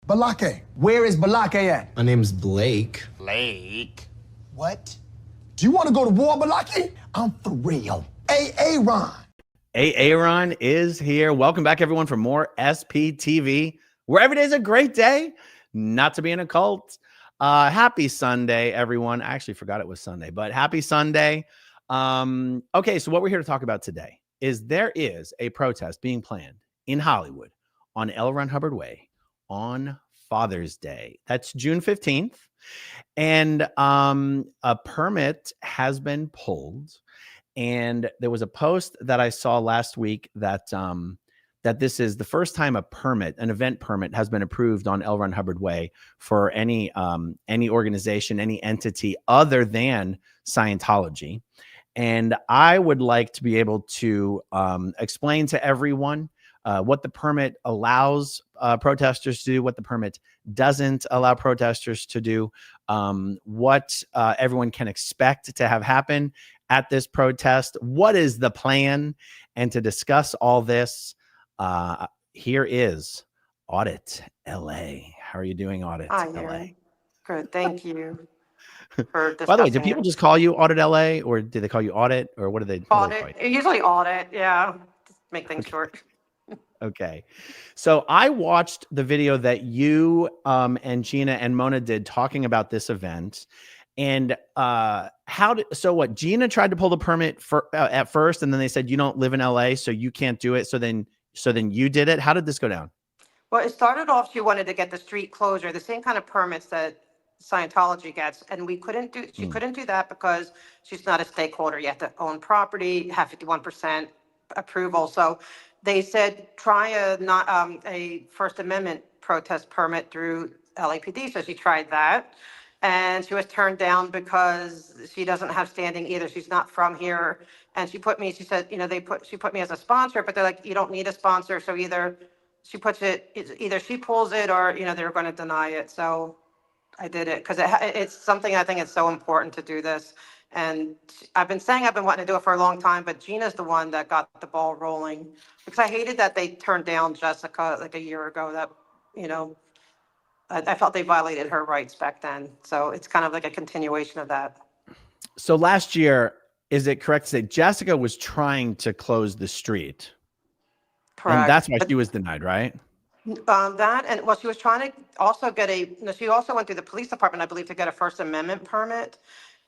Balake. Where is Balake at? My name's Blake. Blake? What? Do you want to go to war, Balake? I'm for real. Aaron. Aaron is here. Welcome back, everyone, for more SPTV, where every day is a great day not to be in a cult. Happy Sunday, everyone. I actually forgot it was Sunday, but happy Sunday. Okay, so what we're here to talk about today is there is a protest being planned in Hollywood on L. Ron Hubbard Way on Father's Day. That's June 15th. And a permit has been pulled. And there was a post that I saw last week that that this is the first time an event permit has been approved on L. Ron Hubbard Way for any organization, any entity other than Scientology. And I would like to be able to explain to everyone what the permit allows protesters to do, what the permit doesn't allow protesters to do, what everyone can expect to have happen at this protest, what is the plan, and to discuss all this, here is Audit LA. How are you doing, Audit LA? Good, thank you for discussing. By the way, do people just call you Audit LA, or do they call you Audit, or what do they call Audit? Usually Audit, yeah. Just make things short. Okay. So I watched the video that you and Gina and Mona did talking about this event. And what Gina tried to pull the permit for at first, and then they said you don't live in LA, so you can't do it. So then you did it. How did this go down? Well, it started off, she wanted to get the street closure, the same kind of permits that Scientology gets, and she couldn't do that because she's not a stakeholder. You have to own property, have 51% approval. So they said try a First Amendment protest permit through LAPD. So she tried that. And she was turned down because she doesn't have standing either. She's not from here. And she said, she put me as a sponsor, but they're like, you don't need a sponsor. So either she pulls it or, they're going to deny it. So I did it because it's something I think it's so important to do this. And I've been wanting to do it for a long time, but Gina's the one that got the ball rolling because I hated that they turned down Jessica like a year ago that, I felt they violated her rights back then. So it's kind of like a continuation of that. So last year, is it correct to say Jessica was trying to close the street? Correct. And that's why she was denied, right? She was trying to also she also went through the police department, I believe, to get a First Amendment permit.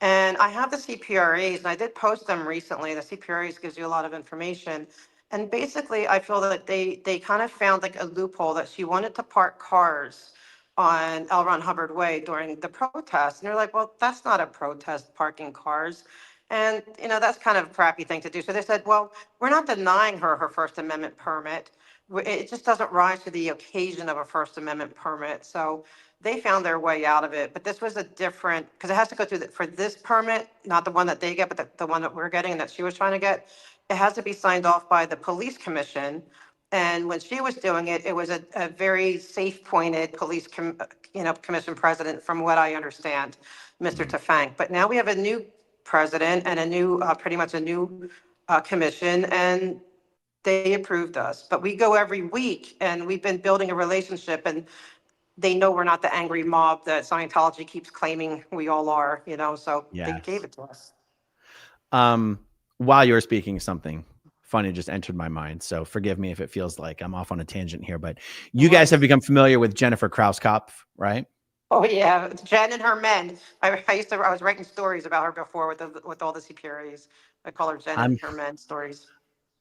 And I have the CPRAs, and I did post them recently. The CPRAs gives you a lot of information. And basically, I feel that they kind of found like a loophole that she wanted to park cars on L. Ron Hubbard Way during the protest. And they're like, well, that's not a protest, parking cars. And, that's kind of a crappy thing to do. So they said, well, we're not denying her First Amendment permit. It just doesn't rise to the occasion of a First Amendment permit. So they found their way out of it. But this was because it has to go through for this permit, not the one that they get, but the one that we're getting and that she was trying to get. It has to be signed off by the police commission. And when she was doing it, it was a very safe-pointed police commission president, from what I understand, Mr. Tefang. But now we have a new president and pretty much a new commission, and they approved us. But we go every week, and we've been building a relationship, and they know we're not the angry mob that Scientology keeps claiming we all are, so Yes. They gave it to us. While you were speaking, something funny just entered my mind. So forgive me if it feels like I'm off on a tangent here, but you guys have become familiar with Jennifer Krauskopf, right? Oh yeah, Jen and her men. I was writing stories about her before with all the CPRAs. I call her Jen and her men stories.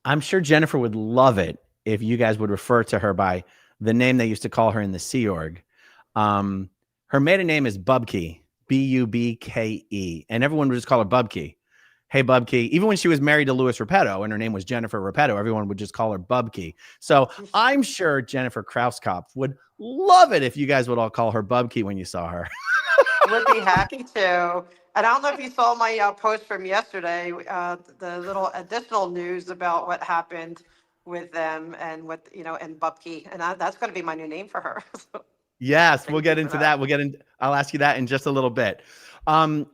I'm sure Jennifer would love it if you guys would refer to her by the name they used to call her in the Sea Org. Her maiden name is Bubke, Bubke, and everyone would just call her Bubke. Hey, Bubke. Even when she was married to Louis Repetto and her name was Jennifer Repetto, everyone would just call her Bubke. So I'm sure Jennifer Krauskopf would love it if you guys would all call her Bubke when you saw her. I would be happy to. And I don't know if you saw my post from yesterday, the little additional news about what happened with them and and Bubke. And that's going to be my new name for her. Yes, we'll get into that. I'll ask you that in just a little bit.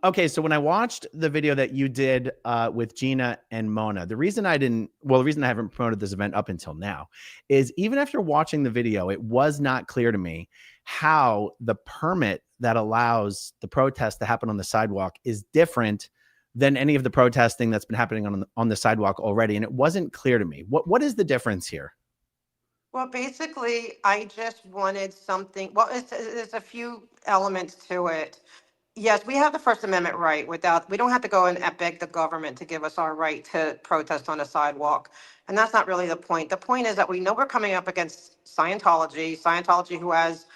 Okay, so when I watched the video that you did with Gina and Mona, the reason I haven't promoted this event up until now is even after watching the video, it was not clear to me how the permit that allows the protest to happen on the sidewalk is different than any of the protesting that's been happening on the sidewalk already. And it wasn't clear to me. What is the difference here? Well, basically, I just wanted something. Well, there's a few elements to it. Yes, we have the First Amendment right without, we don't have to go and beg the government to give us our right to protest on a sidewalk. And that's not really the point. The point is that we know we're coming up against Scientology who has,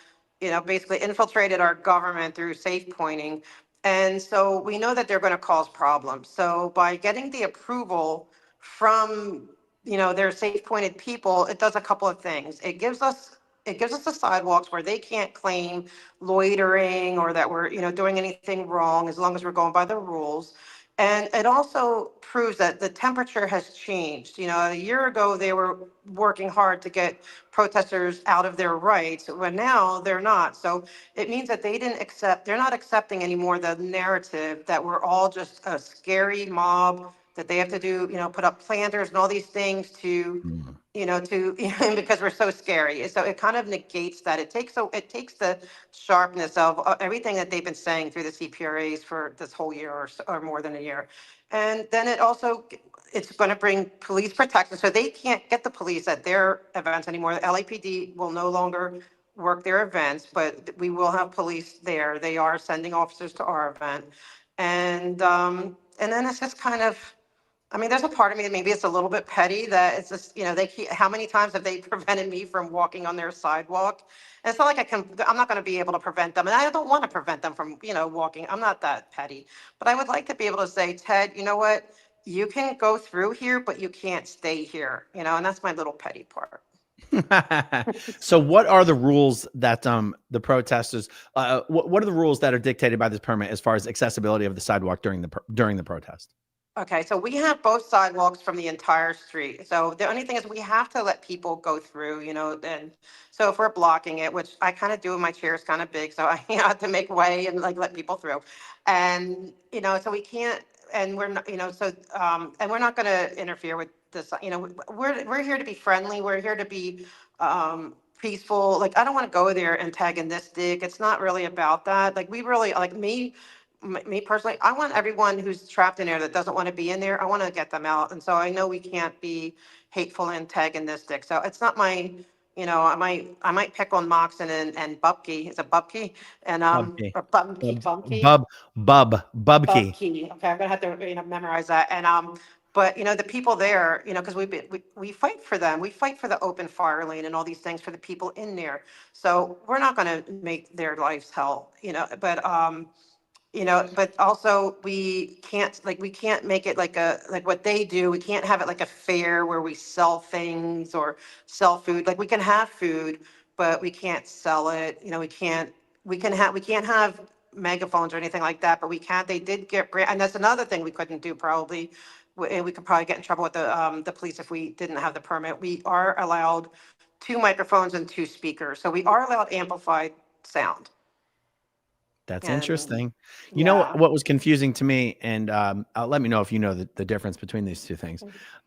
basically infiltrated our government through safe pointing. And so we know that they're going to cause problems. So by getting the approval from, their safe pointed people, it does a couple of things. It gives us the sidewalks where they can't claim loitering or that we're, doing anything wrong as long as we're going by the rules. And it also proves that the temperature has changed. A year ago, they were working hard to get protesters out of their rights, but now they're not. So it means that they're not accepting anymore the narrative that we're all just a scary mob, that they have to do, put up planters and all these things to, Mm. because we're so scary. So it kind of negates that. It takes the sharpness of everything that they've been saying through the CPRAs for this whole year or more than a year. And then it's going to bring police protection. So they can't get the police at their events anymore. The LAPD will no longer work their events, but we will have police there. They are sending officers to our event. And then it's just kind of, there's a part of me that maybe it's a little bit petty that it's just, how many times have they prevented me from walking on their sidewalk? And it's not like I'm not going to be able to prevent them. And I don't want to prevent them from, walking. I'm not that petty. But I would like to be able to say, Ted, you know what? You can go through here, but you can't stay here, and that's my little petty part. So what are the rules that the protesters what are the rules that are dictated by this permit as far as accessibility of the sidewalk during the protest? Okay, so we have both sidewalks from the entire street. So the only thing is we have to let people go through, and so if we're blocking it, which I kind of do, my chair is kind of big, so I have to make way and like let people through. And, so we can't, and we're not, and we're not going to interfere with this, we're here to be friendly. We're here to be peaceful. Like, I don't want to go there antagonistic. It's not really about that. Like, we really, like me personally, I want everyone who's trapped in there that doesn't want to be in there, I want to get them out. And so I know we can't be hateful, antagonistic. So it's not I might pick on Moxon and Bubke. Is it Bubke? And Bubkey. or Bubke, Bubke, Bubkey. Bubke. Okay, I'm gonna have to memorize that. And but the people there, because we fight for them. We fight for the open fire lane and all these things for the people in there. So we're not gonna make their lives hell, but also we can't make it like what they do. We can't have it like a fair where we sell things or sell food. Like, we can have food, but we can't sell it. We can't have megaphones or anything like that, but they did get grant, and that's another thing we couldn't do probably. And we could probably get in trouble with the police if we didn't have the permit. We are allowed 2 microphones and 2 speakers. So we are allowed amplified sound. That's And interesting. You know yeah. what was confusing to me, and let me know if you know the difference between these two things.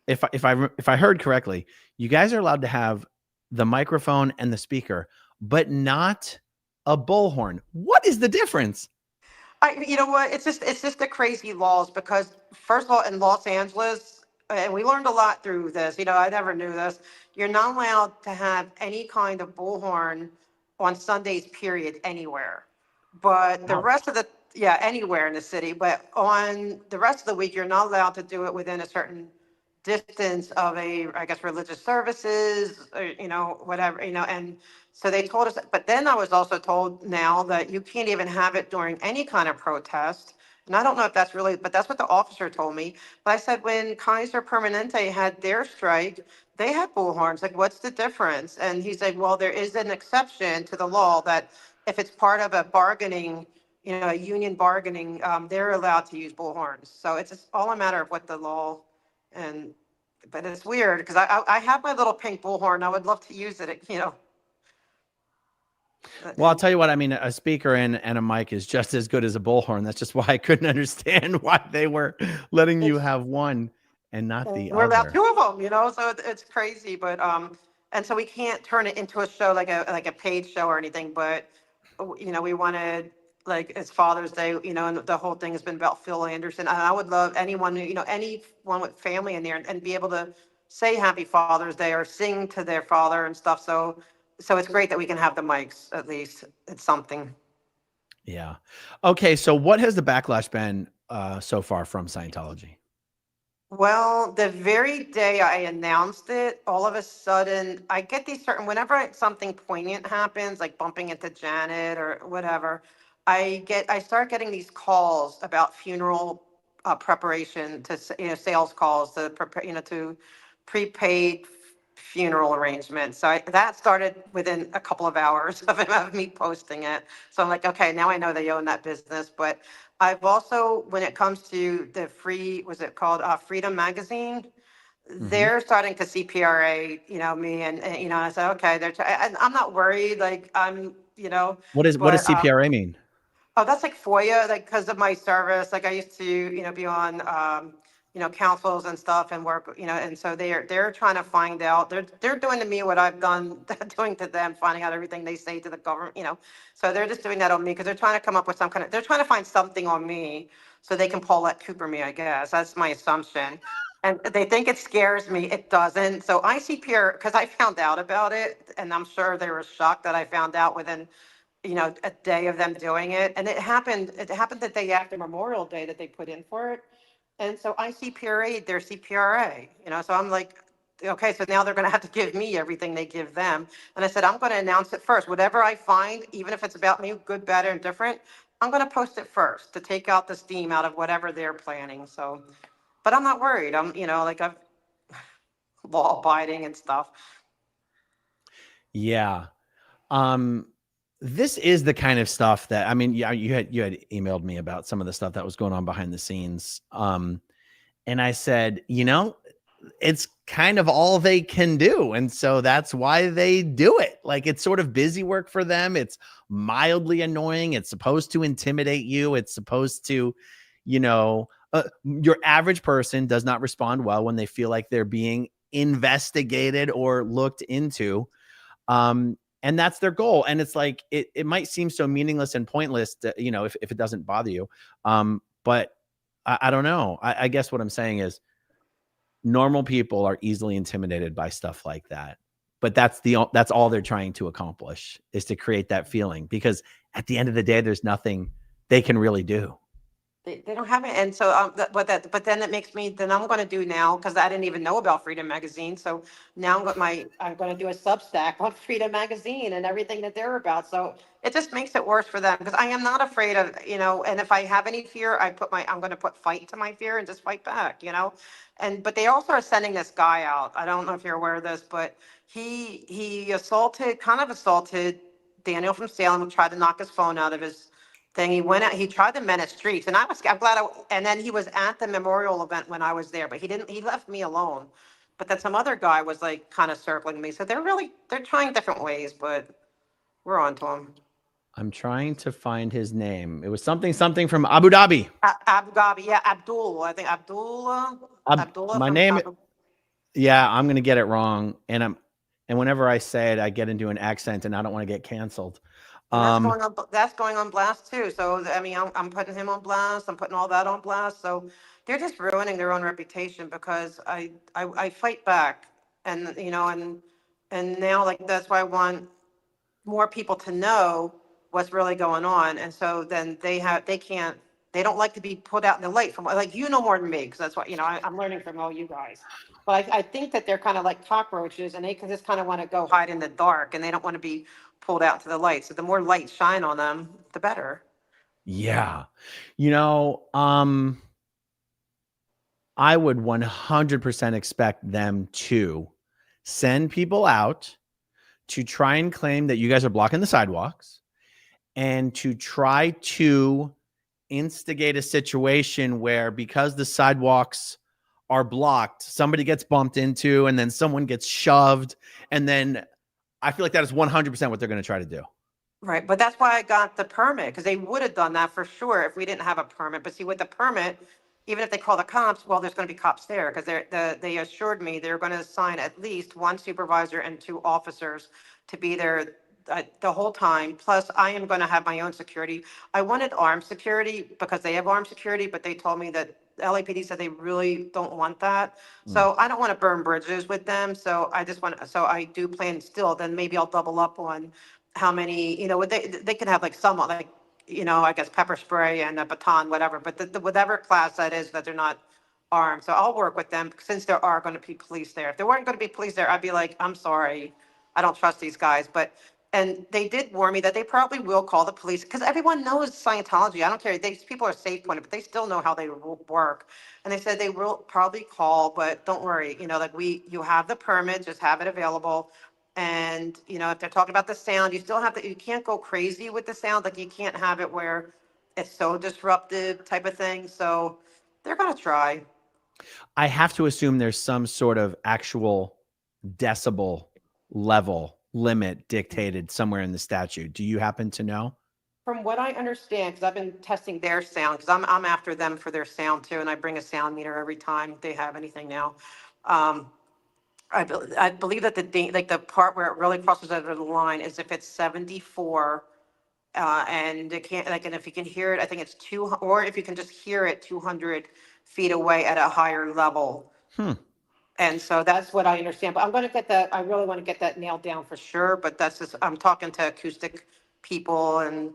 If I heard correctly, you guys are allowed to have the microphone and the speaker, but not a bullhorn. What is the difference? You know what? It's just the crazy laws because first of all, in Los Angeles, and we learned a lot through this. I never knew this. You're not allowed to have any kind of bullhorn on Sundays, period, anywhere. But the Wow. rest of the yeah, anywhere in the city. But on the rest of the week, you're not allowed to do it within a certain distance of I guess, religious services, or, whatever, and so they told us, but then I was also told now that you can't even have it during any kind of protest. And I don't know if that's really, but that's what the officer told me. But I said, when Kaiser Permanente had their strike, they had bullhorns. Like, what's the difference? And he said, well, there is an exception to the law that if it's part of a bargaining, a union bargaining, they're allowed to use bullhorns. So it's just all a matter of what the law. And but it's weird because I have my little pink bullhorn. I would love to use it. Well, I'll tell you what, I mean, a speaker and a mic is just as good as a bullhorn. That's just why I couldn't understand why they were letting you It's, have one and not the we're allowed other. two of them, so it's crazy, but and so we can't turn it into a show like a paid show or anything, but we wanted, like, it's Father's Day, and the whole thing has been about Phil Anderson, and I would love anyone, anyone with family in there, and be able to say Happy Father's Day or sing to their father and stuff. So it's great that we can have the mics. At least it's something. Yeah. Okay. So what has the backlash been so far from Scientology? Well, the very day I announced it, all of a sudden I get these whenever something poignant happens, like bumping into Janet or whatever, I start getting these calls about funeral preparation, sales calls to prepare, to prepaid funeral arrangements. So that started within a couple of hours of me posting it. So I'm like, okay, now I know they own that business. But I've also, when it comes to the was it called Freedom Magazine? Mm-hmm. They're starting to CPRA, me, and I said, okay, and I'm not worried, like What does but CPRA mean? oh, that's like FOIA, like because of my service. Like I used to, be on, councils and stuff and work, and so they're trying to find out. They're doing to me what I've done doing to them, finding out everything they say to the government. So they're just doing that on me because they're trying to come up with they're trying to find something on me so they can Paulette Cooper me, I guess. That's my assumption. And they think it scares me. It doesn't. So ICPR, because I found out about it, and I'm sure they were shocked that I found out within a day of them doing it. And it happened the day after Memorial Day that they put in for it. And so I CPRA'd their CPRA, so I'm like, okay, so now they're going to have to give me everything they give them. And I said, I'm going to announce it first. Whatever I find, even if it's about me, good, bad, and different, I'm going to post it first to take out the steam out of whatever they're planning. So, but I'm not worried. I'm, like, I'm law abiding and stuff. Yeah. Um, this is the kind of stuff that, I mean, yeah, you had emailed me about some of the stuff that was going on behind the scenes. And I said, it's kind of all they can do. And so that's why they do it. Like, it's sort of busy work for them. It's mildly annoying. It's supposed to intimidate you. It's supposed to, your average person does not respond well when they feel like they're being investigated or looked into. And that's their goal. And it's like, it might seem so meaningless and pointless to, if it doesn't bother you. But I don't know. I guess what I'm saying is normal people are easily intimidated by stuff like that. But that's all they're trying to accomplish, is to create that feeling, because at the end of the day, there's nothing they can really do. They don't have it, and so but then it makes me, then I'm going to do now, because I didn't even know about Freedom Magazine. So now I'm going to do a Substack on Freedom Magazine and everything that they're about. So it just makes it worse for them, because I am not afraid of, and if I have any fear, I'm going to put fight to my fear and just fight back. But they also are sending this guy out. I don't know if you're aware of this, but he kind of assaulted Daniel from Salem, tried to knock his phone out of his thing. He went out, he tried the Menace streets, and I'm glad and then he was at the memorial event when I was there, but he left me alone. But then some other guy was like kind of circling me. So they're trying different ways, but we're on to them. I'm trying to find his name. It was something from Abu Dhabi. Abu Dhabi, yeah, I think Abdullah My from name. Abu. Yeah, I'm going to get it wrong. And whenever I say it, I get into an accent, and I don't want to get canceled. And that's going on blast too. So I mean, I'm putting him on blast. I'm putting all that on blast. So they're just ruining their own reputation, because I fight back, and and now, like, that's why I want more people to know what's really going on. And so then they don't like to be put out in the light, from, like, more than me, because that's what, I'm learning from all you guys. But I think that they're kind of like cockroaches, and they can just kind of want to go hide in the dark, and they don't want to be pulled out to the light. So the more light shine on them, the better. Yeah. I would 100% expect them to send people out to try and claim that you guys are blocking the sidewalks, and to try to instigate a situation where, because the sidewalks are blocked, somebody gets bumped into, and then someone gets shoved. And then I feel like that is 100% what they're going to try to do. Right, but that's why I got the permit, because they would have done that for sure if we didn't have a permit. But see, with the permit, even if they call the cops, well, there's gonna be cops there, because they assured me they're gonna assign at least one supervisor and two officers to be there the whole time. Plus, I am gonna have my own security. I wanted armed security because they have armed security, but they told me that LAPD said they really don't want that. Mm. So I don't want to burn bridges with them. So so I do plan still, then maybe I'll double up on how many, they can have like some, like, I guess pepper spray and a baton, whatever, but whatever class that is, that they're not armed. So I'll work with them since there are going to be police there. If there weren't going to be police there, I'd be like, I'm sorry, I don't trust these guys. And they did warn me that they probably will call the police because everyone knows Scientology. I don't care. These people are safe pointed, but they still know how they work. And they said they will probably call, but don't worry, like you have the permit, just have it available. And, if they're talking about the sound, you still have to, you can't go crazy with the sound. Like you can't have it where it's so disruptive type of thing. So they're going to try. I have to assume there's some sort of actual decibel level limit dictated somewhere in the statute. Do you happen to know? From what I understand, because I've been testing their sound, because I'm after them for their sound too, and I bring a sound meter every time they have anything now. I believe that like the part where it really crosses over the line is if it's 74, and it can't, like, and if you can hear it, I think it's or if you can just hear it 200 feet away at a higher level. And so that's what I understand, but I'm going to get that. I really want to get that nailed down for sure. But that's just, I'm talking to acoustic people, and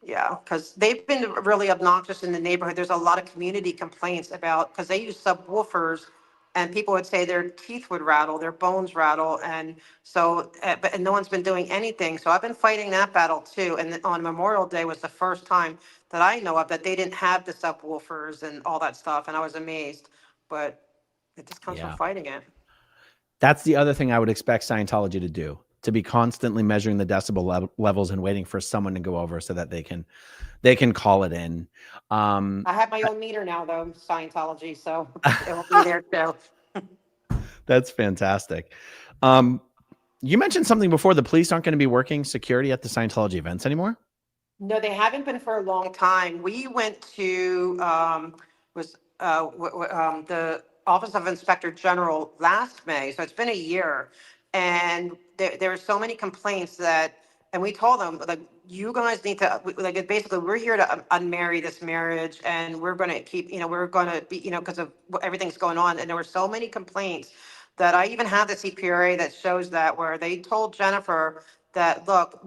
yeah, because they've been really obnoxious in the neighborhood. There's a lot of community complaints about, because they use subwoofers, and people would say their teeth would rattle, their bones rattle. And so, and no one's been doing anything. So I've been fighting that battle too. And on Memorial Day was the first time that I know of that they didn't have the subwoofers and all that stuff. And I was amazed, but it just comes from fighting it. That's the other thing I would expect Scientology to do, to be constantly measuring the decibel levels and waiting for someone to go over so that they can call it in. I have my own meter now, though, Scientology, so it will be there too. That's fantastic. You mentioned something before. The police aren't going to be working security at the Scientology events anymore? No, they haven't been for a long time. We went to the Office of Inspector General last May, so it's been a year. And there are so many complaints and we told them, like, you guys need to, like, basically, we're here to unmarry this marriage, and we're going to keep, we're going to be, because of everything's going on. And there were so many complaints that I even have the CPRA that shows that, where they told Jennifer that, look,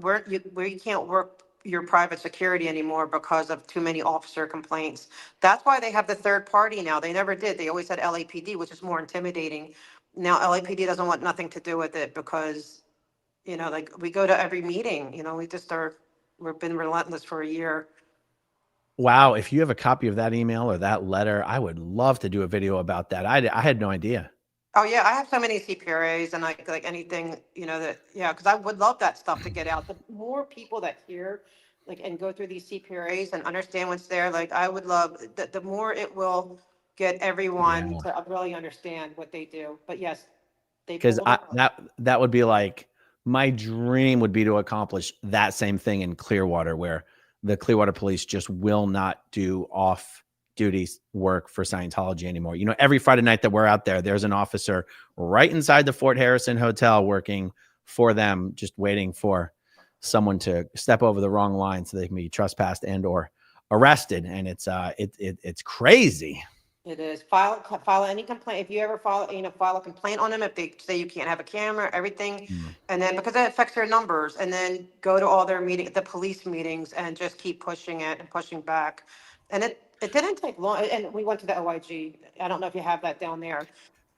we can't work your private security anymore because of too many officer complaints. That's why they have the third party now. They never did. They always had LAPD, which is more intimidating. Now LAPD doesn't want nothing to do with it because, like, we go to every meeting, we've been relentless for a year. Wow. If you have a copy of that email or that letter, I would love to do a video about that. I had no idea. Oh yeah, I have so many CPRAs and like anything, because I would love that stuff to get out. The more people that hear, like, and go through these CPRAs and understand what's there, like, I would love that. The more it will get everyone to really understand what they do. But yes, because that would be like, my dream would be to accomplish that same thing in Clearwater, where the Clearwater police just will not do off duty work for Scientology anymore. Every Friday night that we're out there, there's an officer right inside the Fort Harrison Hotel working for them, just waiting for someone to step over the wrong line so they can be trespassed and or arrested. And it's crazy. It is. File any complaint. If you ever file a complaint on them, if they say you can't have a camera, everything. And then, because that affects their numbers, and then go to all their the police meetings, and just keep pushing it and pushing back. And it didn't take long. And we went to the OIG. I don't know if you have that down there.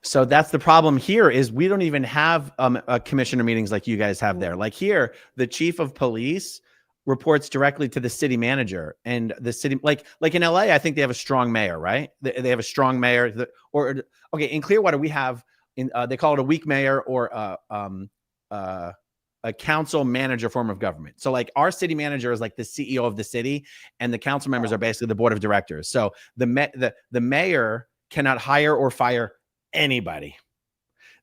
So that's the problem here, is we don't even have commissioner meetings like you guys have there. Like here, the chief of police reports directly to the city manager, and the city, like in LA, I think they have a strong mayor, right? They have a strong mayor. Okay, in Clearwater, we have, they call it a weak mayor, or a council manager form of government. So like our city manager is like the CEO of the city, and the council members are basically the board of directors. So the mayor cannot hire or fire anybody.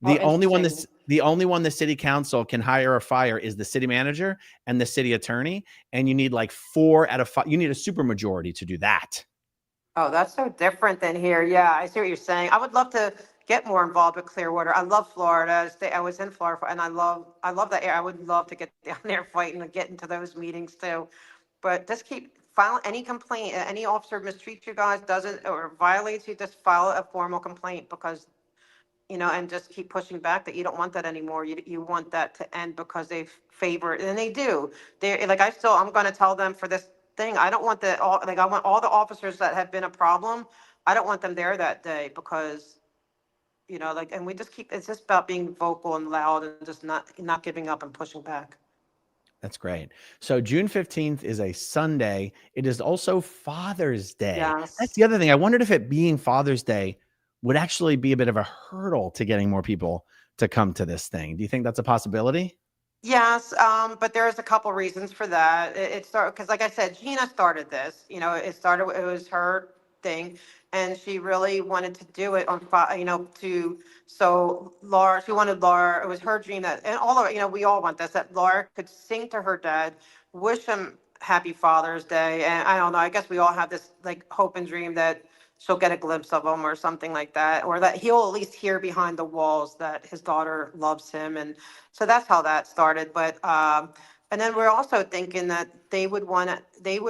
Oh, The only one interesting. the only one the city council can hire or fire is the city manager and the city attorney, and you need like 4 out of 5. You need a super majority to do that. Oh, that's so different than here. Yeah, I see what you're saying. I would love to get more involved with Clearwater. I love Florida. I was in Florida, and I love that area. I would love to get down there fighting and get into those meetings too. But just keep file any complaint. Any officer mistreats you guys, doesn't or violates you, just file a formal complaint because and just keep pushing back that you don't want that anymore. You want that to end because they favor it, and they do. They're like, I'm going to tell them for this thing. I don't want I want all the officers that have been a problem. I don't want them there that day because and we just keep. It's just about being vocal and loud and just not giving up and pushing back. That's great. So June 15th is a Sunday. It is also Father's Day. That's Yes. the other thing. I wondered if it being Father's Day would actually be a bit of a hurdle to getting more people to come to this thing. Do you think that's a possibility? Yes, but there's a couple reasons for that. It started because, like I said, Gina started this. It was her thing, and she really wanted to do it so Laura. She wanted Laura. It was her dream that, and all of it. We all want this, that Laura could sing to her dad, wish him Happy Father's Day, and I don't know. I guess we all have this like hope and dream that she'll get a glimpse of him or something like that, or that he'll at least hear behind the walls that his daughter loves him. And so that's how that started. But and then we're also thinking that they would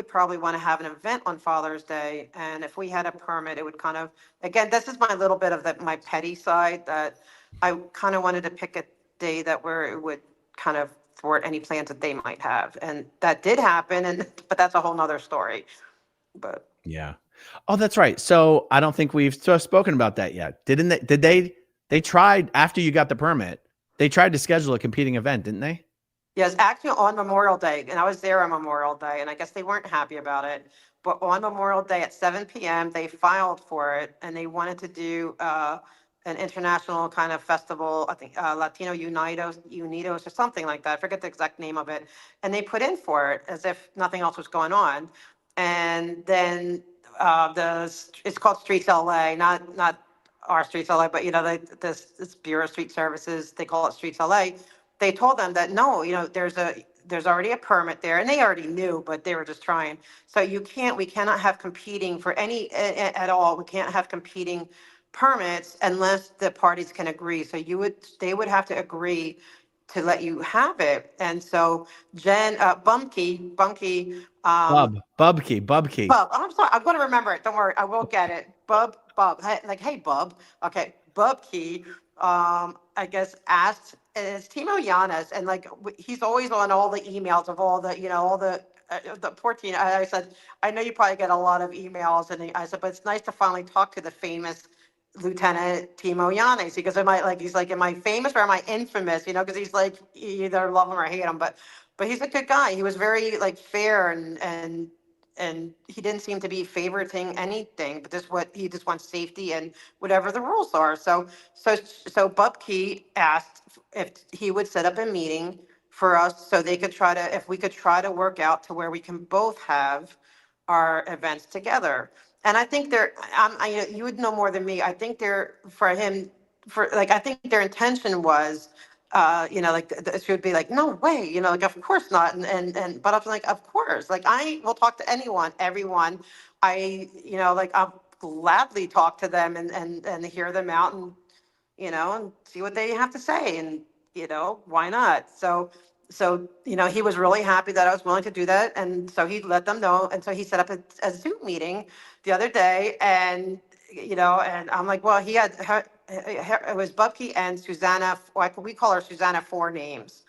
probably want to have an event on Father's Day. And if we had a permit, it would kind of, again, this is my little bit of my petty side, that I kind of wanted to pick a day where it would kind of thwart any plans that they might have. And that did happen. But that's a whole nother story. But Yeah. Oh, that's right. So I don't think we've spoken about that yet. They tried after you got the permit, they tried to schedule a competing event, didn't they? yes, actually on Memorial Day, and I was there on Memorial Day, and I guess they weren't happy about it. But on Memorial Day at 7 p.m., they filed for it, and they wanted to do an international kind of festival. I think Latino Unidos or something like that. I forget the exact name of it. And they put in for it as if nothing else was going on. And then it's called Streets LA, not our Streets LA, but this Bureau of Street Services, they call it Streets LA. They told them that no, there's already a permit there, and they already knew, but they were just trying. So we cannot have competing for any at all. We can't have competing permits unless the parties can agree. So they would have to agree to let you have it. And so Jen Bunky, Bubkey. Bub. I'm sorry. I'm going to remember it. Don't worry. I will get it. Bub. Hey, like, hey, Bub. Okay. Bub Key, I guess, asked, and it's Timo Giannis. And like, he's always on all the emails of all the poor Tina. I said, I know you probably get a lot of emails. And I said, but it's nice to finally talk to the famous Lieutenant Timo Giannis. Because he's like, am I famous or am I infamous? Because he's like, you either love him or hate him. But he's a good guy. He was very like fair and he didn't seem to be favoriting anything, but he just wants safety and whatever the rules are. So Bubkey asked if he would set up a meeting for us so if we could try to work out to where we can both have our events together. And I think you would know more than me. I think I think their intention was she would be like, no way, like, of course not. But I was like, of course, like, I will talk to everyone. I'll gladly talk to them and hear them out and see what they have to say. And, why not? So he was really happy that I was willing to do that. And so he let them know. And so he set up a Zoom meeting the other day. And I'm like, well, it was Bubkey and Susanna. We call her Susanna Four Names.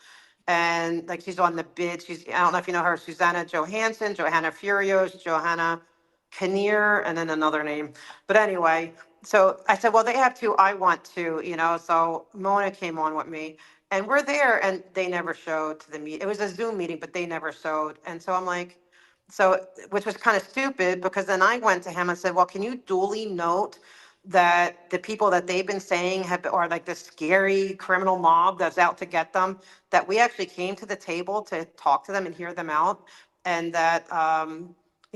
And like, she's on the bid. I don't know if you know her, Susanna Johansson, Johanna Furios, Johanna Kinnear, and then another name. But anyway, so I said, well, they have two. I want two, So Mona came on with me. And we're there, and they never showed to the meet. It was a Zoom meeting, but they never showed. And so I'm like, which was kind of stupid, because then I went to him and said, well, can you duly note that the people that they've been saying are like the scary criminal mob that's out to get them, that we actually came to the table to talk to them and hear them out, and that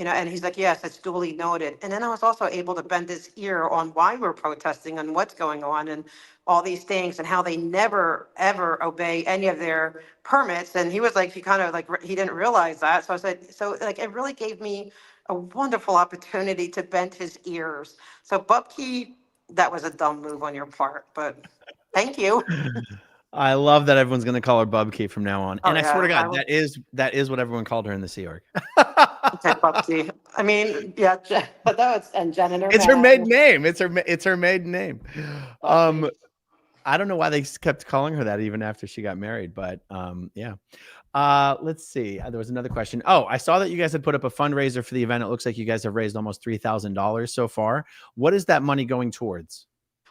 and he's like, yes, it's duly noted. And then I was also able to bend his ear on why we're protesting and what's going on and all these things and how they never, ever obey any of their permits. And he was like, he kind of like, he didn't realize that. So I said, so like, it really gave me a wonderful opportunity to bend his ears. So Bubkey, that was a dumb move on your part, but thank you. I love that everyone's going to call her Bubkey from now on. Oh And I swear to yeah, I God, will. that is what everyone called her in the Sea Org. Okay, Bubsy. I mean, yeah, but that was, and Jen and her It's her man, maiden name. It's her maiden name. Bubsy. I don't know why they kept calling her that even after she got married, but yeah. Let's see. There was another question. Oh, I saw that you guys had put up a fundraiser for the event. It looks like you guys have raised almost $3,000 so far. What is that money going towards?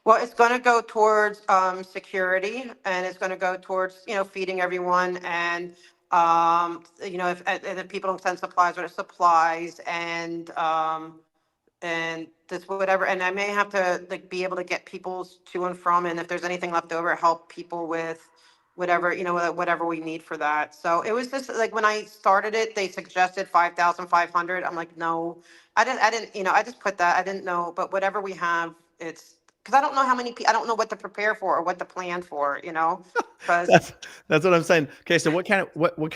Well, it's going to go towards security, and it's going to go towards feeding everyone, and if people don't send supplies, or supplies, and this whatever, and I may have to like be able to get people to and from, and if there's anything left over, help people with whatever whatever we need for that. So it was just like when I started it, they suggested 5,500. I'm like, no, I didn't, I just put that. I didn't know, but whatever we have, it's because I don't know how many people, I don't know what to prepare for or what to plan for, because That's what I'm saying. Okay, so what kind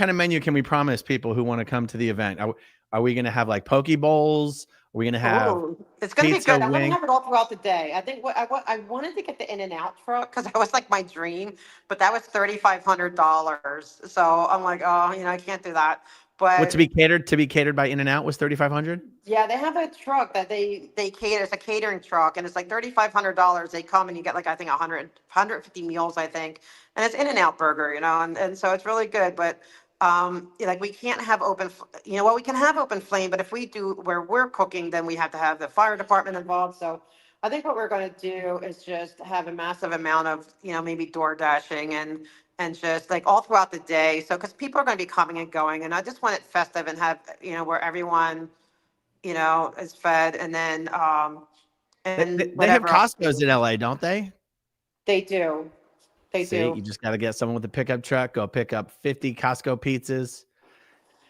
of menu can we promise people who want to come to the event? Are we going to have like poke bowls? Are we going to have oh, it's gonna be pizza, good. I'm gonna wing? have it all throughout the day. I think I wanted to get the In-N-Out truck because that was like my dream, but that was $3,500. So I'm like, oh, I can't do that. What But to be catered by In-N-Out was 3,500? yeah, they have a truck that they cater. It's a catering truck, and it's like $3,500. They come and you get like I think 150 meals, I think, and it's In-N-Out burger, and so it's really good. But like we can't have well, we can have open flame, but if we do where we're cooking, then we have to have the fire department involved. So I think what we're going to do is just have a massive amount of maybe door dashing and just like all throughout the day. So because people are going to be coming and going, and I just want it festive and have where everyone is fed, and then and They have whatever else Costco's in LA, don't they? they do. They See, do. you just got to get someone with a pickup truck, go pick up 50 Costco pizzas,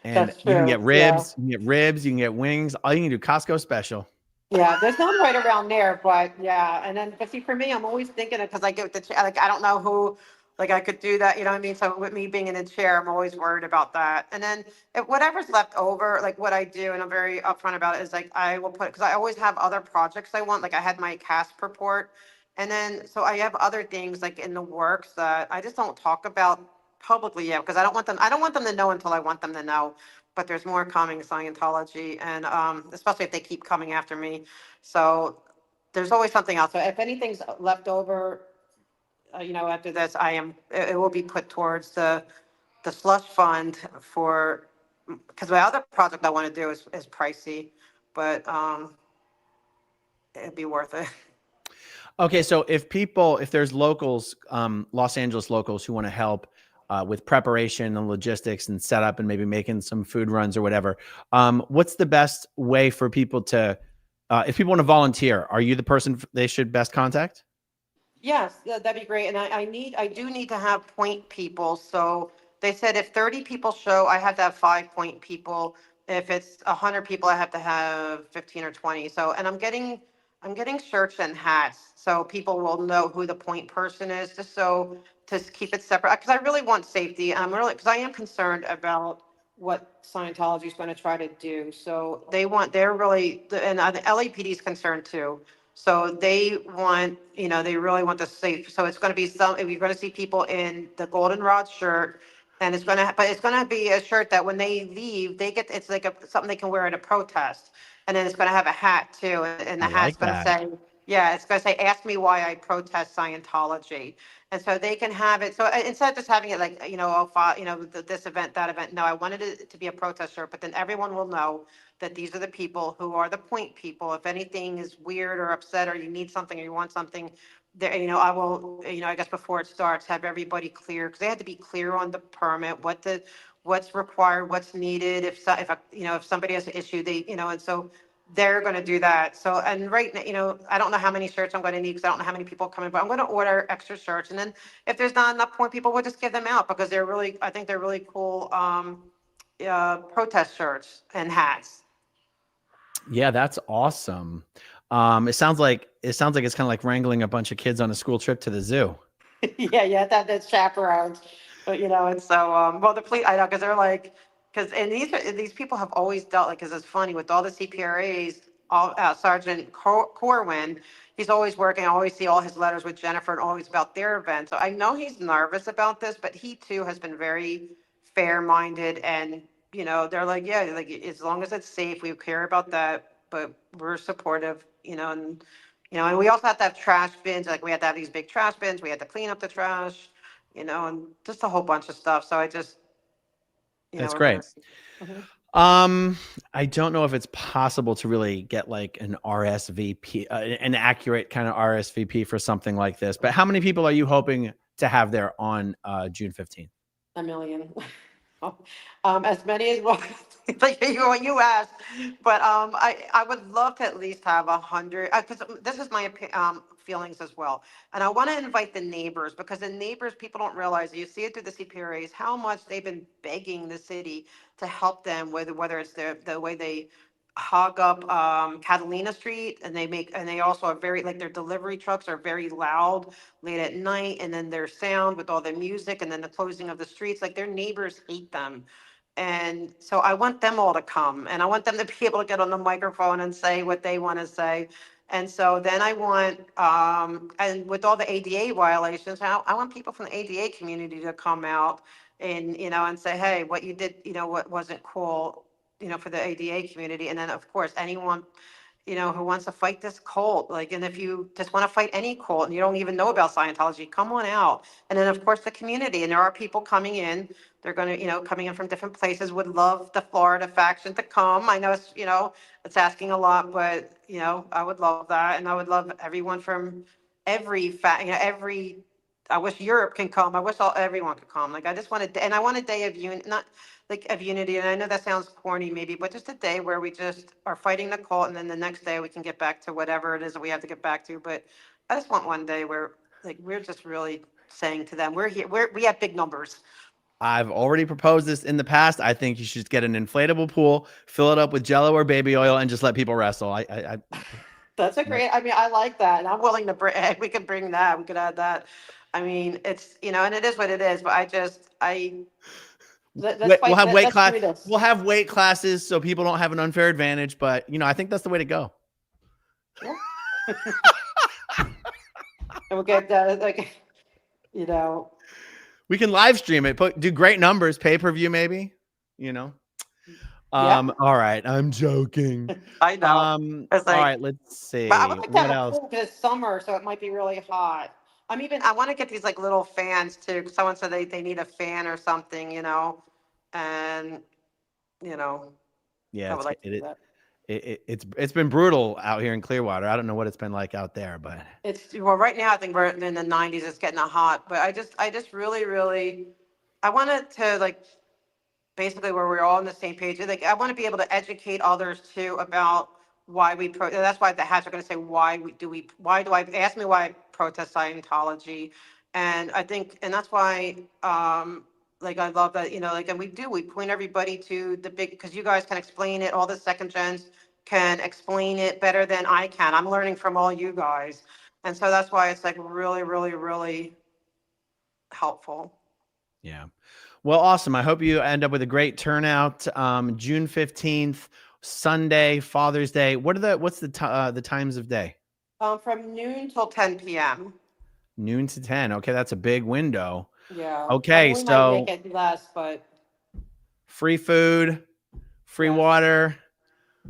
and That's you can true. get Yeah. ribs, you can get wings. All you can do, Costco special. Yeah, there's none right around there, but yeah, and then but see for me, I'm always thinking it because I get the like I don't know who like I could do that, you know what I mean? So with me being in a chair, I'm always worried about that. And then if whatever's left over, like what I do, and I'm very upfront about it, is like I will put because I always have other projects I want. Like I had my CASP report, and then so I have other things like in the works that I just don't talk about publicly yet because I don't want them to know until I want them to know. But there's more coming, Scientology, and especially if they keep coming after me. So there's always something else. So if anything's left over, after this, it will be put towards the slush fund for, because my other project I want to do is pricey, but it'd be worth it. Okay, so if there's locals, Los Angeles locals who want to help with preparation and logistics and setup and maybe making some food runs or whatever, what's the best way for people to, if people want to volunteer, are you the person they should best contact? Yes, that'd be great. And I do need to have point people. So they said if 30 people show, I have to have 5 point people. If it's 100 people, I have to have 15 or 20. So, and I'm getting shirts and hats. So people will know who the point person is, just so to keep it separate. Because I really want safety. I'm really, because I am concerned about what Scientology is going to try to do. So they're really, and the LAPD is concerned too. So they really want the safe. So it's going to be you're going to see people in the goldenrod shirt, and but it's going to be a shirt that when they leave, it's like something they can wear at a protest. And then it's going to have a hat too. And I the hat's like going to that. say, yeah, it's going to say, ask me why I protest Scientology. And so they can have it. So instead of just having it like, this event, that event, no, I wanted it to be a protest shirt, but then everyone will know that these are the people who are the point people. If anything is weird or upset, or you need something or you want something, there, I will, I guess before it starts, have everybody clear, because they had to be clear on the permit, what's required, what's needed. If somebody has an issue, and so they're going to do that. So, and right now, I don't know how many shirts I'm going to need because I don't know how many people are coming, but I'm going to order extra shirts. And then if there's not enough point people, we'll just give them out because I think they're really cool protest shirts and hats. Yeah, that's awesome. It sounds like it's kind of like wrangling a bunch of kids on a school trip to the zoo. Yeah, that's chaperones. But and so well, the police, I know, because they're like, because and these people have always dealt, like, because it's funny with all the CPRAs, all Sergeant Corwin, he's always working. I always see all his letters with Jennifer and always about their event. So I know he's nervous about this, but he too has been very fair-minded, and they're like, yeah, like, as long as it's safe, we care about that, but we're supportive, and we also have to have trash bins. Like, we had to have these big trash bins. We had to clean up the trash, and just a whole bunch of stuff. So I just, That's we're great. gonna. Mhm. I don't know if it's possible to really get like an RSVP, an accurate kind of RSVP for something like this. But how many people are you hoping to have there on June 15th? A million. As many as well, like you asked, but I would love to at least have 100, because this is my feelings as well, and I want to invite the neighbors, because the neighbors, people don't realize, you see it through the CPRAs, how much they've been begging the city to help them with, whether it's the way they hog up Catalina Street, and they also are very, like, their delivery trucks are very loud late at night, and then their sound with all the music, and then the closing of the streets, like, their neighbors hate them. And so I want them all to come, and I want them to be able to get on the microphone and say what they want to say. And so then I want, and with all the ADA violations, I want people from the ADA community to come out and, and say, hey, what you did, what wasn't cool, for the ADA community. And then, of course, anyone, who wants to fight this cult. Like, and if you just want to fight any cult and you don't even know about Scientology, come on out. And then, of course, the community. And there are people coming in. They're going to, coming in from different places. Would love the Florida faction to come. I know it's asking a lot, but, I would love that. And I would love everyone from every, I wish Europe can come. I wish everyone could come. Like, I just want to, and I want a day of unity, not like of unity. And I know that sounds corny maybe, but just a day where we just are fighting the cult, and then the next day we can get back to whatever it is that we have to get back to. But I just want one day where, like, we're just really saying to them, we're here, we have big numbers. I've already proposed this in the past. I think you should just get an inflatable pool, fill it up with Jello or baby oil, and just let people wrestle. That's a great, I mean, I like that. And I'm willing to bring, we could bring that, we could add that. I mean, it's, and it is what it is, but let's We'll fight, have weight let's class. do this. We'll have weight classes so people don't have an unfair advantage. But I think that's the way to go. Yeah. And we'll get like, we can live stream it, do great numbers, pay-per-view maybe, Yeah. All right, I'm joking. I know. It's All like, right, let's see. but I would like to What have a else? pool because it's summer, so it might be really hot. I want to get these like little fans too. Someone said they need a fan or something, and I Yeah, would like to do that. it's been brutal out here in Clearwater. I don't know what it's been like out there, but Well, right now I think we're in the 90s. It's getting hot, but I just really, really, I wanted to, like, basically where we're all on the same page. Like, I want to be able to educate others too about why we that's why the hats are going to say why do I ask me why I protest Scientology. And I think, and that's why, like, I love that, like, and we point everybody to the big, because you guys can explain it, all the second gens can explain it better than I can. I'm learning from all you guys, and so that's why it's like really, really, really helpful. yeah. Well, awesome. I hope you end up with a great turnout. June 15th, Sunday, Father's Day. What's the times of day? From noon till 10 p.m. Noon to 10. Okay, that's a big window. Yeah. Okay, We might so make it less, but free food, free yes. water,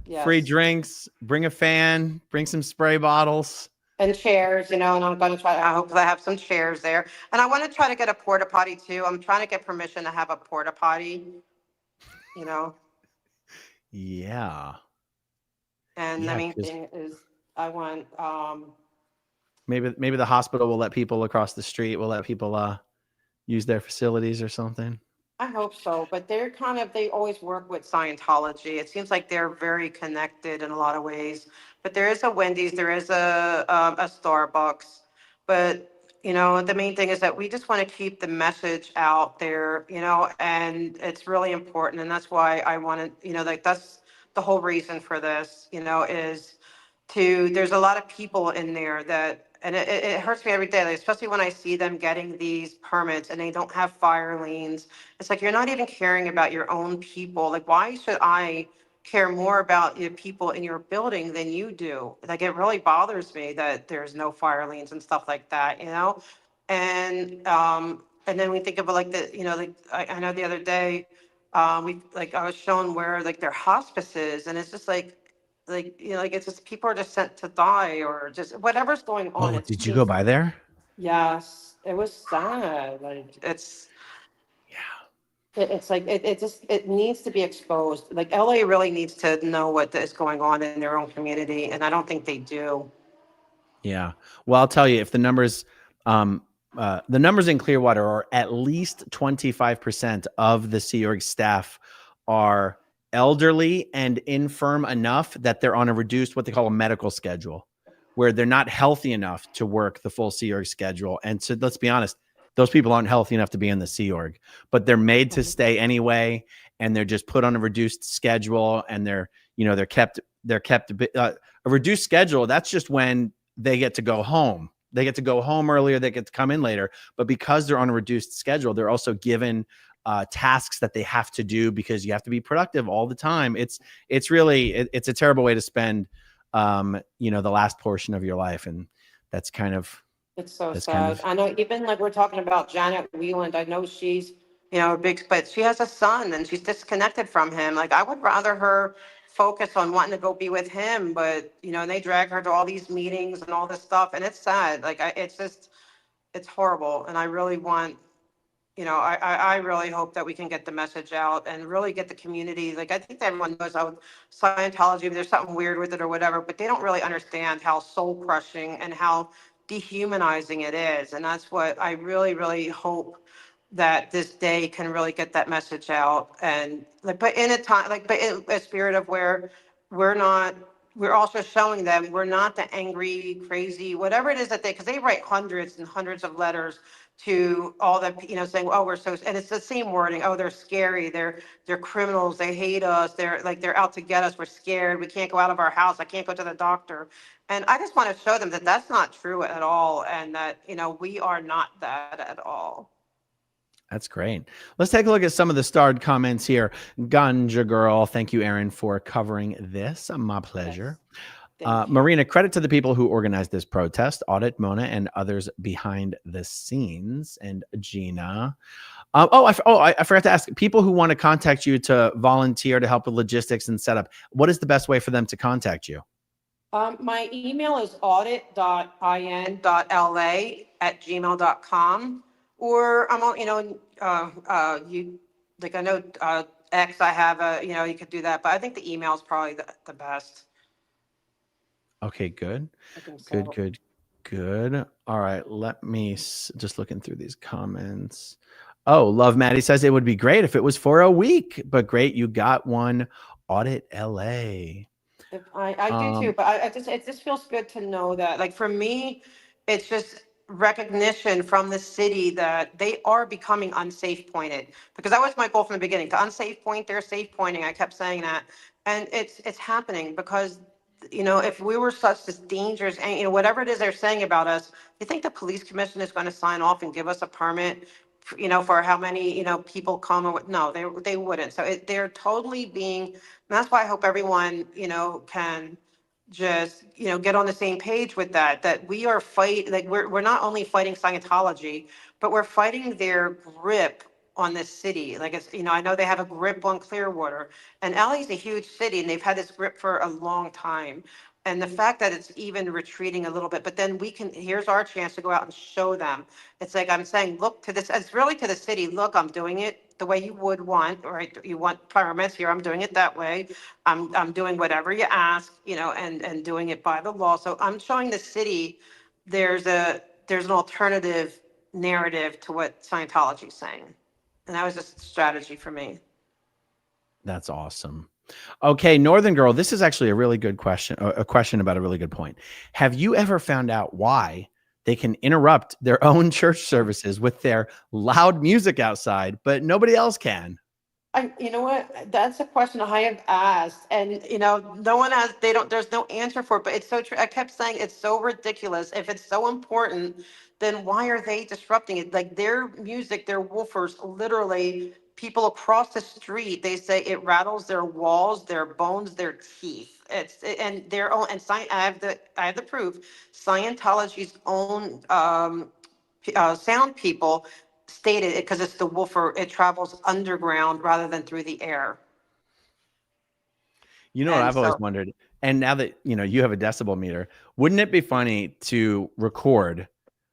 Yes. free drinks, bring a fan, bring some spray bottles. And chairs, and I'm going to try, I hope I have some chairs there. And I want to try to get a porta potty too. I'm trying to get permission to have a porta potty, Yeah. And Yeah, the main thing is I want, maybe the hospital will let people across the street, will let people use their facilities or something. I hope so, but they always work with Scientology. It seems like they're very connected in a lot of ways. But there is a Wendy's, there is a Starbucks. But, the main thing is that we just want to keep the message out there, and it's really important. And that's why I wanted, like, that's the whole reason for this, is there's a lot of people in there that, and it hurts me every day, like, especially when I see them getting these permits and they don't have fire liens. It's like, you're not even caring about your own people. Like, why should I care more about the people in your building than you do? Like, it really bothers me that there's no fire liens and stuff like that. And then we think about like like I know the other day, I was shown where like their hospices, and it's just like it's just people are just sent to die or just whatever's going on. Oh, It's did you go by there? Yes, it was sad. Like it's like it needs to be exposed. Like LA really needs to know what is going on in their own community, and I don't think they do. Yeah. Well, I'll tell you, if the numbers in Clearwater are at least 25% of the Sea Org staff are elderly and infirm enough that they're on a reduced, what they call a medical schedule, where they're not healthy enough to work the full Sea Org schedule. And so let's be honest, those people aren't healthy enough to be in the Sea Org, but they're made to stay anyway. And they're just put on a reduced schedule, and they're kept a reduced schedule. That's just when they get to go home. They get to go home earlier. They get to come in later. But because they're on a reduced schedule, they're also given tasks that they have to do because you have to be productive all the time. It's a terrible way to spend, the last portion of your life. And that's kind of, it's so sad. I know, even like we're talking about Janet Wieland. I know she's, but she has a son and she's disconnected from him. Like, I would rather her focus on wanting to go be with him, but and they drag her to all these meetings and all this stuff, and it's sad. Like, it's horrible, and I really want. I really hope that we can get the message out and really get the community. Like, I think that everyone knows how Scientology, there's something weird with it or whatever, but they don't really understand how soul crushing and how dehumanizing it is. And that's what I really, really hope that this day can really get that message out. And like, but in a time, like, but in a spirit of where we're also showing them we're not the angry, crazy, whatever it is that because they write hundreds and hundreds of letters to all the, saying, oh, we're so, and it's the same wording. Oh, they're scary. They're criminals. They hate us. They're out to get us. We're scared. We can't go out of our house. I can't go to the doctor. And I just want to show them that that's not true at all. And that, we are not that at all. That's great. Let's take a look at some of the starred comments here. Ganja Girl, thank you, Aaron, for covering this. My pleasure. Yes. Marina, credit to the people who organized this protest, Audit, Mona, and others behind the scenes. And Gina. I forgot to ask, people who want to contact you to volunteer to help with logistics and setup, what is the best way for them to contact you? My email is audit.in.la@gmail.com. Or I'm on, you, like, I know X, I have you could do that, but I think the email is probably the best. Okay, good. I think so. Good. All right, let me just looking through these comments. Oh, Love Maddie says it would be great if it was for a week, but great, you got one. Audit LA. I do too, but it just feels good to know that, like, for me, it's just recognition from the city that they are becoming unsafe pointed, because that was my goal from the beginning, to unsafe point, they're safe pointing. I kept saying that, and it's happening because if we were such this dangerous, and whatever it is they're saying about us, you think the police commission is going to sign off and give us a permit for how many people come, or what? No, they wouldn't. So they're totally being, and that's why I hope everyone can just get on the same page with that we are like we're not only fighting Scientology, but we're fighting their grip on this city. Like, it's I know they have a grip on Clearwater, and LA is a huge city, and they've had this grip for a long time. And the fact that it's even retreating a little bit, but then here's our chance to go out and show them. It's like I'm saying, look to this, it's really to the city, look, I'm doing it the way you would want, right? You want permits here, I'm doing it that way. I'm doing whatever you ask, and doing it by the law. So I'm showing the city there's an alternative narrative to what Scientology is saying. And that was just a strategy for me. That's awesome. Okay, Northern Girl, this is actually a really good question, a question about a really good point. Have you ever found out why they can interrupt their own church services with their loud music outside, but nobody else can? You know what? That's a question I have asked, and no one has. They don't. There's no answer for it. But it's so true. I kept saying it's so ridiculous. If it's so important, then why are they disrupting it? Like their music, their woofers, literally, people across the street, they say it rattles their walls, their bones, their teeth. And their own. And I have the proof. Scientology's own sound people stated it because it's the woofer. It travels underground rather than through the air. You know what And I've always so, wondered, and now that you have a decibel meter, wouldn't it be funny to record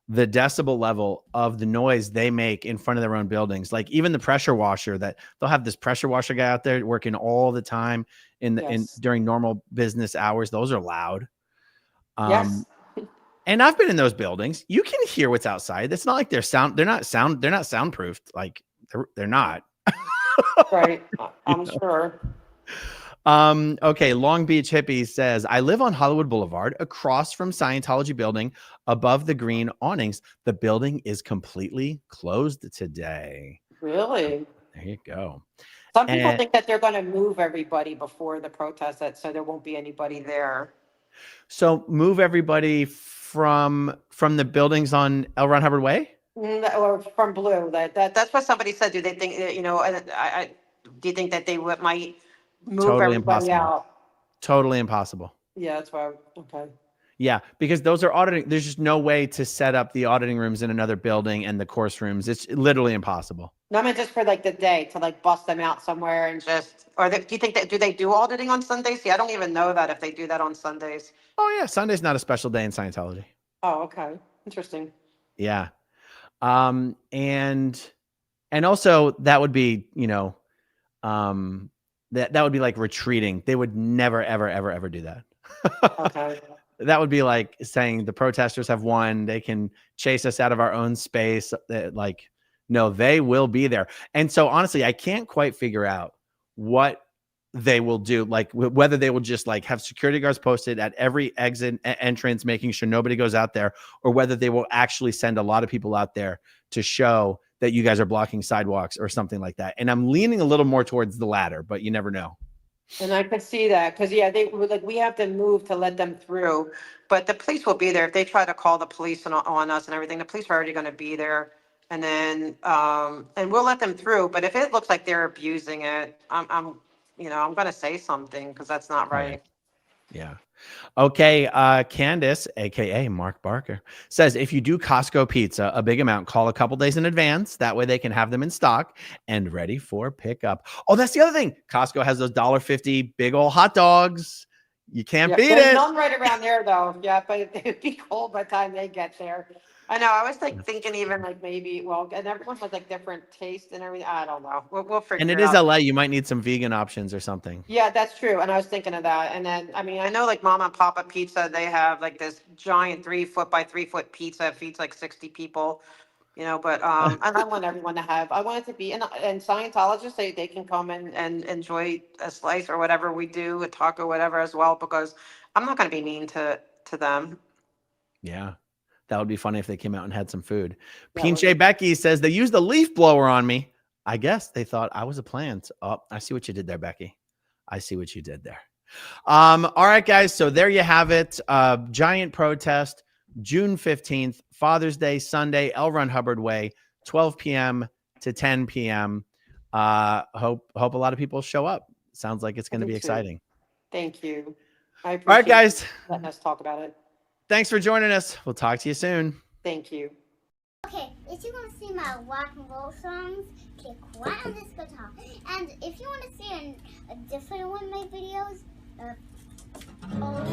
the decibel level of the noise they make in front of their own buildings? Like even the pressure washer, that they'll have this pressure washer guy out there working all the time yes, during normal business hours. Those are loud. yes, And I've been in those buildings. You can hear what's outside. It's not like they're not soundproofed. Like they're not. right. You I'm know? sure. Okay. Long Beach Hippie says, I live on Hollywood Boulevard across from Scientology building above the green awnings. The building is completely closed today. Really? There you go. Some people And think that they're going to move everybody before the protest, so there won't be anybody there. so move everybody from the buildings on L. Ron Hubbard Way. Or from Blue. That's what somebody said. Do they think do you think that they might move Totally everybody impossible. out? Totally impossible. Yeah, that's why. Okay. Yeah, because those are auditing. There's just no way to set up the auditing rooms in another building and the course rooms. It's literally impossible. No, I mean just for like the day to like bust them out somewhere and just, do you think that, do they do auditing on Sundays? See, I don't even know that if they do that on Sundays. Oh yeah, Sunday's not a special day in Scientology. Oh, okay. Interesting. Yeah. And also that would be, that would be like retreating. They would never, ever, ever, ever do that. Okay. That would be like saying the protesters have won. They can chase us out of our own space. Like, no, they will be there. And so honestly, I can't quite figure out what they will do. Like whether they will just like have security guards posted at every exit entrance, making sure nobody goes out there, or whether they will actually send a lot of people out there to show that you guys are blocking sidewalks or something like that. And I'm leaning a little more towards the latter, but you never know. And I could see that because, yeah, they were like, we have to move to let them through. But the police will be there. If they try to call the police on us and everything, the police are already going to be there. And then, and we'll let them through. But if it looks like they're abusing it, I'm going to say something because that's not right. Yeah. Okay. Candace, aka Mark Barker, says if you do Costco pizza, a big amount, call a couple days in advance. That way they can have them in stock and ready for pickup. Oh, that's the other thing. Costco has those $1.50 big old hot dogs. You can't beat There's it. none right around there though. Yeah, but it'd be cold by the time they get there. I know. I was like thinking even like maybe, well, and everyone has like different taste and everything. I don't know. We'll figure And it it is out. LA. You might need some vegan options or something. Yeah, that's true. And I was thinking of that. And then, I mean, I know like Mama and Papa Pizza, they have like this giant 3 foot by 3 foot pizza. It feeds like 60 people, but and I want everyone to have, I want it to be, and Scientologists, they can come and enjoy a slice or whatever we do, a taco, whatever as well, because I'm not going to be mean to them. Yeah. That would be funny if they came out and had some food. That would Pinche Becky says they used the leaf blower on me. I guess they thought I was a plant. Oh, I see what you did there, Becky. I see what you did there. All right, guys. So there you have it. Giant protest, June 15th, Father's Day, Sunday, L. Ron Hubbard Way, 12 p.m. to 10 p.m. Hope a lot of people show up. Sounds like it's going to be exciting. Thank you. I appreciate All right, guys. letting us talk about it. Thanks for joining us. We'll talk to you soon. Thank you. Okay, if you want to see my rock and roll songs, click right on this guitar. And if you want to see a different one of my videos, oh,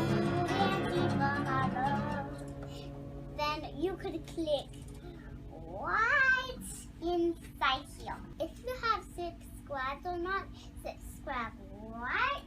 then you could click right inside here. If you have subscribed or not, subscribe right